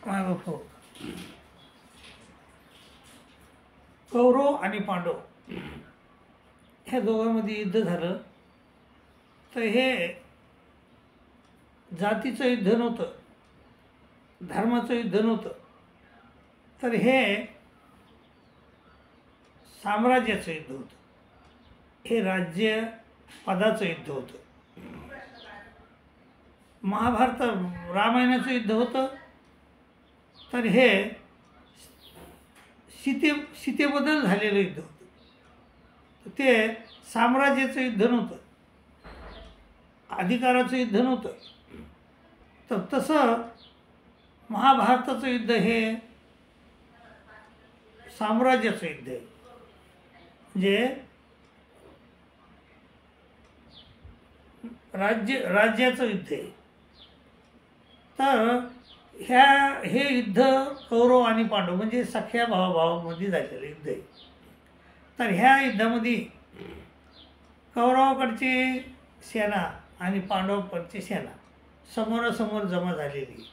मागं कौरव आणि पांडव ह्या दोघांमध्ये युद्ध झालं तर हे जातीचं युद्ध नव्हतं, धर्माचं युद्ध नव्हतं, तर हे साम्राज्याचं युद्ध होतं, हे राज्य पदाचं युद्ध होतं. महाभारत रामायणाचं युद्ध होतं तर हे सीतेबद्दल झालेलं युद्ध होतं. ते साम्राज्याचं युद्ध नव्हतं, अधिकाराचं युद्ध नव्हतं. तर तसं महाभारताचं युद्ध हे साम्राज्याचं युद्ध आहे, म्हणजे राज्याचं युद्ध आहे. तर हे युद्ध कौरव आणि पांडव म्हणजे सख्या भावामध्ये झालेलं युद्ध आहे. तर ह्या युद्धामध्ये कौरवाकडची सेना आणि पांडवाकडची सेना समोरासमोर जमा झालेली.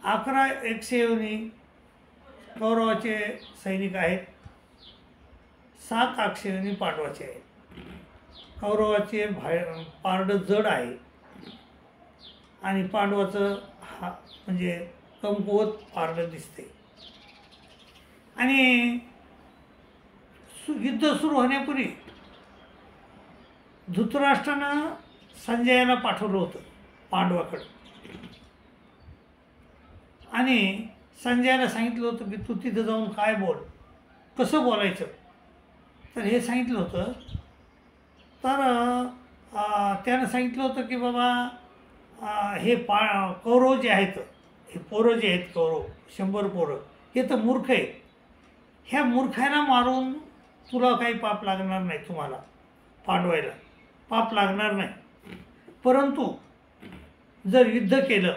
11 एकशेवनी कौरवाचे सैनिक आहेत, 7 अक्षयवनी पांडवाचे आहेत. कौरवाचे पारडं जड आहे आणि पांडवाचं म्हणजे कमकुवत पारडं दिसते. आणि युद्ध सुरू होण्यापूर्वी धृतराष्ट्रानं संजयाला पाठवलं होतं पांडवाकडं आणि संजयाला सांगितलं होतं की तू तिथं जाऊन काय बोल, कसं बोलायचं, तर हे सांगितलं होतं. तर त्यानं सांगितलं होतं की बाबा हे कौरव जे आहेत, हे पोरं जे आहेत कौरव 100 पोरं, हे तर मूर्ख आहेत. ह्या मूर्खाला मारून तुला काही पाप लागणार नाही, तुम्हाला पांडवायला पाप लागणार नाही. परंतु जर युद्ध केलं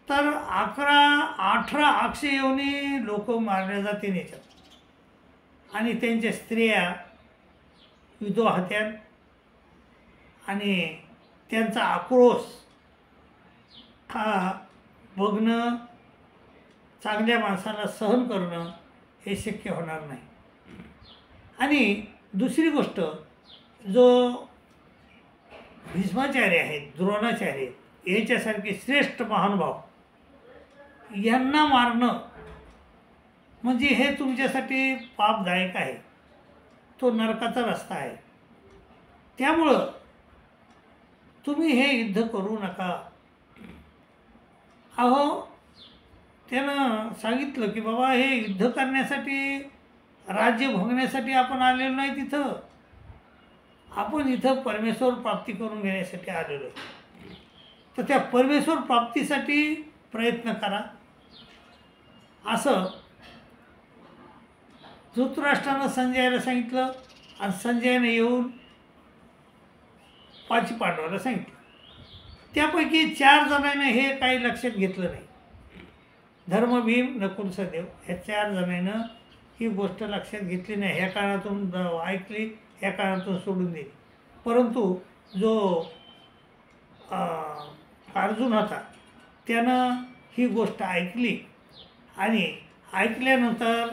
तर 18 अक्षयवनी लोक मारले जातील याच्यात आणि त्यांच्या स्त्रिया विधवा होत्या आणि त्यांचा आक्रोश हा बघणं, चांगल्या माणसाला सहन करणं हे शक्य होणार नाही. आणि दुसरी गोष्ट, जो भीष्माचार्य आहेत, द्रोणाचार्य आहेत, याच्यासारखे श्रेष्ठ महानुभाव यांना मारणं म्हणजे हे तुमच्यासाठी पापदायक आहे, तो नरकाचा रस्ता आहे. त्यामुळं तुम्ही हे युद्ध करू नका. अहो, त्यानं सांगितलं की बाबा हे युद्ध करण्यासाठी, राज्य भोगण्यासाठी आपण आलेलो नाही तिथं, आपण इथं परमेश्वर प्राप्ती करून घेण्यासाठी आलेलो. तर त्या परमेश्वर प्राप्तीसाठी प्रयत्न करा असं धृतराष्ट्रानं संजयाला सांगितलं. आणि संजयानं येऊन 5 पांडवाला सांगितलं. त्यापैकी 4 जणांना हे काही लक्षात घेतलं नाही. धर्म, भीम, नकुल, सहदेव ह्या 4 जणांना ही गोष्ट लक्षात घेतली नाही. ह्या काळातून ऐकली, ह्या काळातून सोडून दिली. परंतु जो अर्जुन होता त्यानं ही गोष्ट ऐकली आणि ऐकल्यानंतर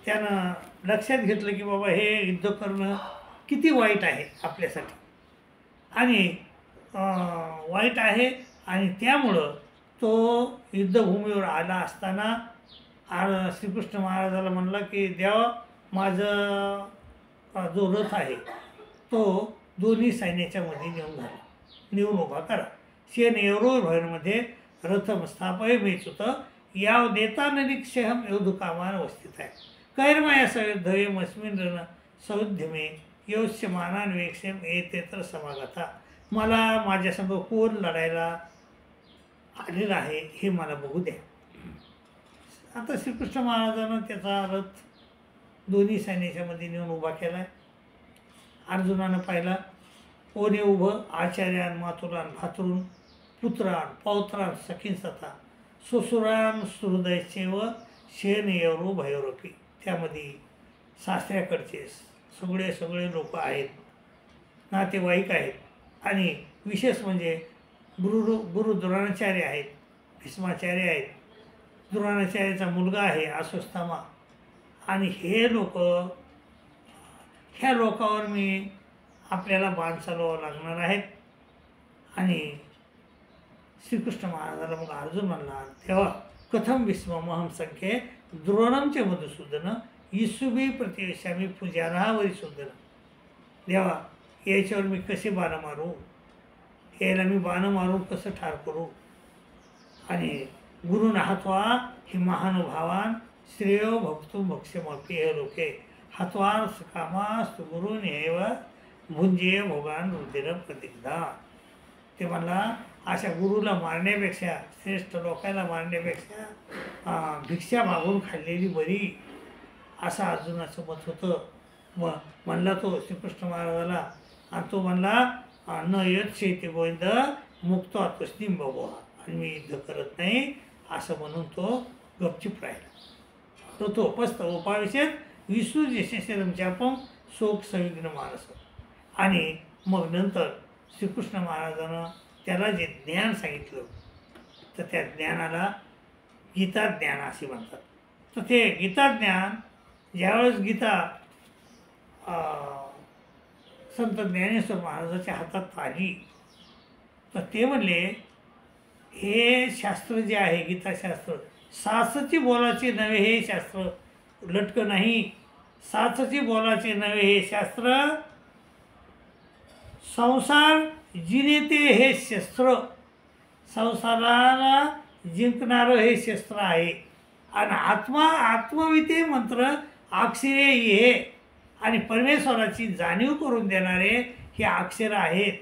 त्यानं लक्षात घेतलं की बाबा हे युद्ध करणं किती वाईट आहे आपल्यासाठी आणि वाईट आहे. आणि त्यामुळं तो युद्धभूमीवर आला असताना श्रीकृष्ण महाराजाला म्हणला की देवा, माझं जो रथ आहे तो दोन्ही सैन्याच्या मध्ये नेऊन उभा करा. शेन एवढो भयरमध्ये रथम स्थापय मेचुत याव देता निरीक्षहम योधुकामान अवस्थित आहे. कैर्मया सयुद्धयमस्मिन रण सौध्यमे योश्य मानान्वेक्षम येते तर समागता. मला माझ्यासंग कोण लढायला आलेला आहे हे मला बघू द्या. आता श्रीकृष्ण महाराजानं त्याचा रथ दोन्ही सैन्याच्या मध्ये नेऊन उभा केला आहे. अर्जुनानं पाहिला, कोणी उभं आचार्यान, मातुरान, भातरून, पुत्रान, पौत्रान, सखीन सता, सुसुरान, सुहृदयचेव शेन एवरो भैरवपी. त्यामध्ये सासऱ्याकडचे सगळे लोक आहेत, नातेवाईक आहेत आणि विशेष म्हणजे गुरु द्रोणाचार्य आहेत, भीष्माचार्य आहेत, द्रोणाचार्याचा मुलगा आहे अश्वत्थामा, आणि हे लोक, ह्या लोकावर मी आपल्याला बाण चालवावं लागणार आहेत. आणि श्रीकृष्ण महाराजाला मग अर्जुन म्हणला, तेव्हा कथम भीष्महं संख्ये द्रोणम च मधुसूदन इसुबी प्रतिवेशामी पूजाना वरिसूदन. देवा, याच्यावर मी कसे बाण मारू, याला मी बाण मारून कसं ठार करू. आणि गुरुन हात्वा हि महानुभावान श्रेयो भक्तुम भक्ष्यमपि हे लोके हत्वा कामास्तु गुरुन एव भुंजे भोगान रुधिर प्रतिग्धा. ते म्हणला, अशा गुरुला मारण्यापेक्षा, श्रेष्ठ लोकांना मारण्यापेक्षा भिक्षा मागून खाल्लेली बरी, असं अर्जुनाचं मत होतं. म्हणला तो श्रीकृष्ण महाराजाला, आणि तो म्हणला न यत शेती गोविंद मुक्त तस्लिम बघवा, आणि मी युद्ध करत नाही असं म्हणून तो गपचिप राहिला. तर तो उपस्थ उपाविषेत विष्णू यशस्वरम चापम शोक संविघ्न मानस. आणि मग नंतर श्रीकृष्ण महाराजानं त्याला जे ज्ञान सांगितलं, तर त्या ज्ञानाला गीता ज्ञान असे म्हणतात. तर ते गीता ज्ञान ज्यावेळेस गीता संत ज्ञानेश्वर महाराजाच्या हातात आली, तर ते म्हणले, हे शास्त्र जे आहे गीताशास्त्र, साचची बोलाचे नव्हे हे शास्त्र, लटकं नाही, साचची बोलाचे नव्हे हे शास्त्र, संसार जिनेते हे शस्त्र, संसाराला जिंकणारं हे शस्त्र आहे. आणि आत्मविते मंत्र अक्षरे हे, आणि परमेश्वराची जाणीव करून देणारे हे अक्षर आहेत,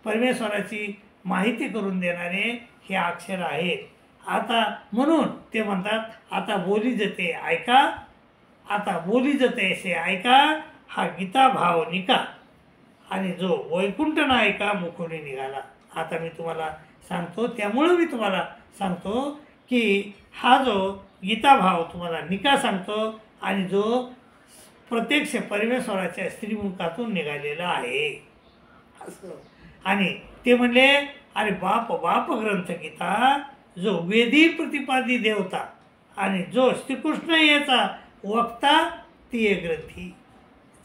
परमेश्वराची माहिती करून देणारे हे अक्षर आहेत. आता म्हणून ते म्हणतात, आता बोली जते ऐका, आता बोली जते असे ऐका, हा गीता भाव निका, आणि जो वैकुंठ नायका मुखोनी निघाला. आता मी तुम्हाला सांगतो, त्यामुळं मी तुम्हाला सांगतो की हा जो गीता भाव तुम्हाला निका सांगतो, आणि जो प्रत्यक्ष परमेश्वराच्या श्रीमुखातून निघालेला आहे असं. आणि ते म्हणले, अरे बाप ग्रंथ गीता, जो वेदी प्रतिपादी देवता, आणि जो श्रीकृष्ण याचा वक्ता ती एक ग्रंथी,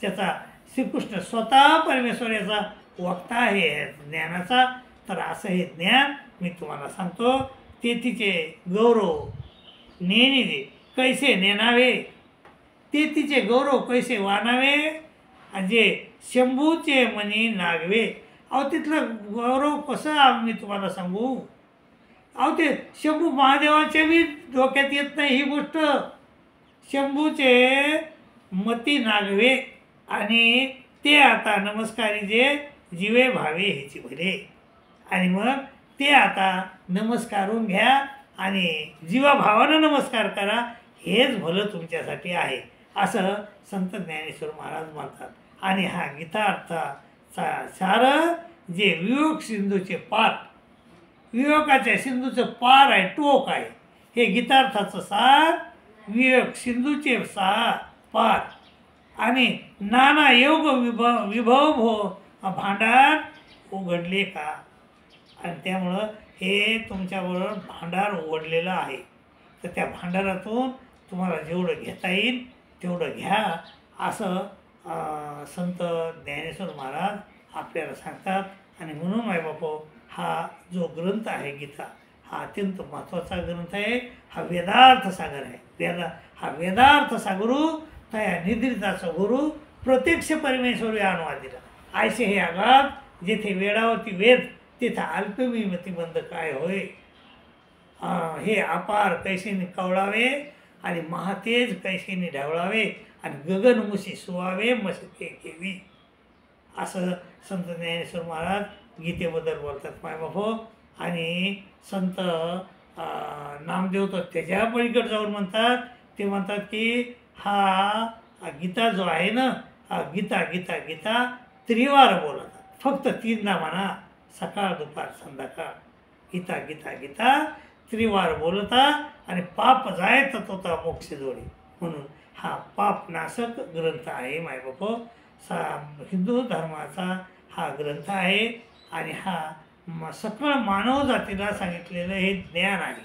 त्याचा श्रीकृष्ण स्वतः परमेश्वर याचा वक्ता आहे ज्ञानाचा. तर असं हे ज्ञान मी तुम्हाला सांगतो. ते तिचे गौरव नेणे कैसे नेनावे, ते तिचे गौरव कैसे वानावे, जे शंभूचे मनी नागवे. अहो तिथलं गौरव कसं मी तुम्हाला सांगू. अहो ते शंभू महादेवाच्या बी डोक्यात येत नाही ही गोष्ट. शंभूचे मती नागवे, आणि ते आता नमस्कारी जे जीवे भावे ह्याची भले. आणि मग ते आता नमस्कारून घ्या आणि जीवाभावानं नमस्कार करा, हेच भलं तुमच्यासाठी आहे असं संत ज्ञानेश्वर महाराज म्हणतात. आणि हा गीतार्थाचा सार जे विवेक सिंधूचे पार, विवेकाच्या सिंधूचं पार आहे, टोक आहे, हे गीतार्थाचं सार विवेक सिंधूचे पार. आणि नाना योग विभव भांडार उघडले का. आणि त्यामुळं हे तुमच्याबरोबर भांडार उघडलेलं आहे. तर त्या भांडारातून तुम्हाला जेवढं घेता येईल तेवढं घ्या असं संत ज्ञानेश्वर महाराज आपल्याला सांगतात. आणि म्हणून मायबापो, हा जो ग्रंथ आहे गीता, हा अत्यंत महत्त्वाचा ग्रंथ आहे. हा वेदार्थ सागर आहे. हा वेदार्थ सागरू तया निद्रिताचा गुरु प्रत्यक्ष परमेश्वरी अनुवादिला. ऐसे हे आगात जेथे वेळावती वेद, तेथे अल्पमीमती बंद काय होय. हे अपार कैसेने कवळावे, आणि महातेज कैसेने ढवळावे, आणि गगनमुशी सुवावे मशके केवी. असं संत ज्ञानेश्वर महाराज गीतेबद्दल बोलतात मायबापो. आणि संत नामदेव तर त्याच्या पलीकडे जाऊन म्हणतात, ते म्हणतात की हा गीता जो आहे ना, हा गीता गीता गीता त्रिवार बोलतात, फक्त तीनदा म्हणा, सकाळ दुपार संध्याकाळ. गीता गीता गीता त्रिवार बोलता, आणि पाप जाय ततोता मोक्ष जोडे. म्हणून हा पापनाशक ग्रंथ आहे मायबापो. हिंदू धर्माचा हा ग्रंथ आहे. आणि हा सकळ मानव जातीला सांगितलेलं हे ज्ञान आहे.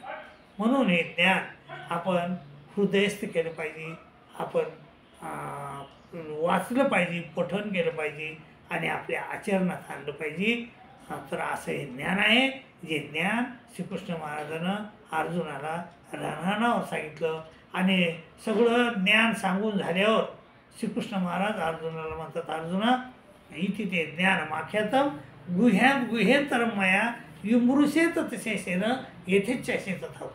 म्हणून हे ज्ञान आपण हृदयस्थ केलं पाहिजे, आपण वाचलं पाहिजे, पठण केलं पाहिजे आणि आपल्या आचरणात आणलं पाहिजे. तर असं हे ज्ञान आहे, जे ज्ञान श्रीकृष्ण महाराजानं अर्जुनाला रणांगणावर सांगितलं. आणि सगळं ज्ञान सांगून झाल्यावर श्रीकृष्ण महाराज अर्जुनाला म्हणतात, अर्जुना इति ते ज्ञानमाख्यातं गुह्यात गुह्येतरं मया विमृशेत तशेषेन येथेच्छसे तथा.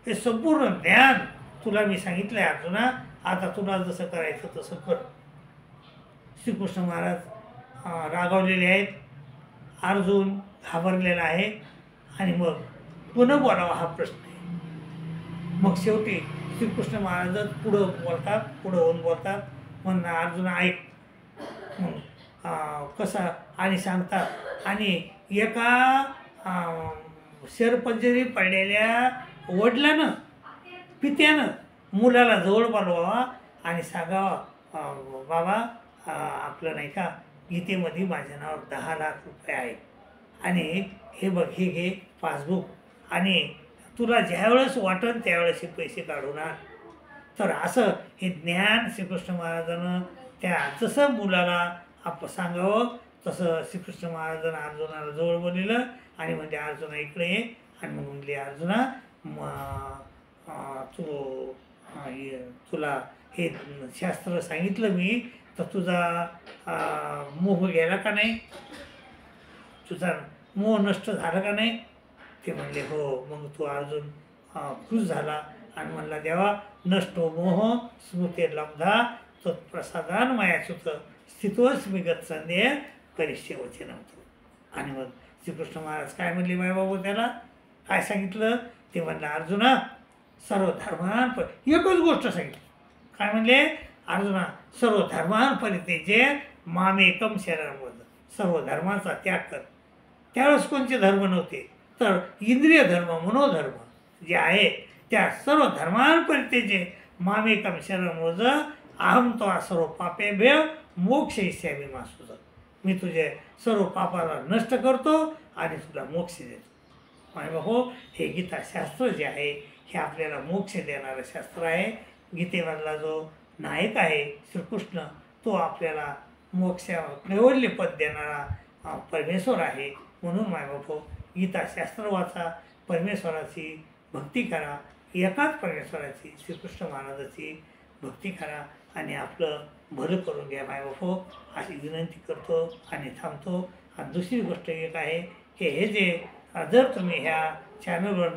हे संपूर्ण ज्ञान तुला मी सांगितलं आहे अर्जुना, आता तुला जसं करायचं तसं कर. श्रीकृष्ण महाराज रागावलेले आहेत, अर्जुन घाबरलेला आहे आणि मग पुन्हा बोलावा हा प्रश्न आहे. मग शेवटी श्रीकृष्ण महाराजच पुढं बोलतात, पुढं होऊन बोलतात, म्हणणं अर्जुना ऐक कसं आणि सांगतात. आणि एका शेरपंजरी पडलेल्या वडिलानं पित्यानं मुलाला जवळ बोलवावा आणि सांगावा, बाबा आपलं नाही का गीतेमध्ये माझ्या नावावर 10 लाख रुपये आहेत आणि हे बघ, हे घे पासबुक आणि तुला ज्यावेळेस वाटेल त्यावेळेस हे पैसे काढून आण. तर असं हे ज्ञान श्रीकृष्ण महाराजानं त्या जसं मुलाला सांगावं तसं श्रीकृष्ण महाराजांना अर्जुनाला जवळ बोललेलं आणि म्हणजे अर्जुना इकडे ये. आणि मग म्हणले अर्जुना तुला हे शास्त्र सांगितलं मी, तर तुझा मोह गेला का नाही, तुझा मोह नष्ट झाला का नाही. ते म्हणले हो. मग तो अर्जुन खुश झाला आणि म्हणला, देवा नष्टो मोह स्मृती लब्धा तत्प्रसादान मायाच्युत स्थितोस्मी गत्संदेह करिष्ये वचनम्. आणि मग श्रीकृष्ण महाराज काय म्हणले माय बाबू, त्याला काय सांगितलं ते म्हणलं, अर्जुना सर्व धर्मान एकच गोष्ट सांगितली. काय म्हणले, अर्जुना सर्व धर्मान परित्यज्य मामेकम शरणं व्रज. सर्व धर्माचा त्याग कर. त्यावेळेस कोणते धर्म नव्हते, तर इंद्रिय धर्म मनोधर्म जे आहे त्या सर्व धर्मान परित्यज्य मामेकम शरणं व्रज अहम त्वा सर्व पापेभ्यो मोक्षयिष्यामि मा शुचः. मी तुझे सर्व पापाला नष्ट करतो आणि तुला मोक्ष देतो. माय बाबो, हे गीताशास्त्र जे आहे हे आपल्याला मोक्ष देणारं शास्त्र आहे. गीतेमधला जो नायक आहे श्रीकृष्ण, तो आपल्याला मोक्ष कैवल्यपद देणारा परमेश्वर आहे. म्हणून माय बाबो, गीताशास्त्र वाचा, परमेश्वराची भक्ती करा, एकाच परमेश्वराची श्रीकृष्ण महाराजाची भक्ती करा आणि आपलं भलं करून घ्या माय बाबो, अशी विनंती करतो आणि थांबतो. आणि दुसरी गोष्ट एक आहे की हे जे जर तुम्ही ह्या चॅनलवर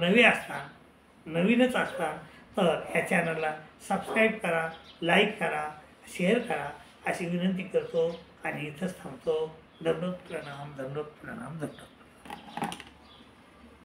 नवीनच असता तर ह्या चॅनलला सबस्क्राईब करा, लाईक करा, शेअर करा अशी विनंती करतो आणि इथंच थांबतो. दंडोत प्रणाम, दंडोत प्रणाम, दंडोत.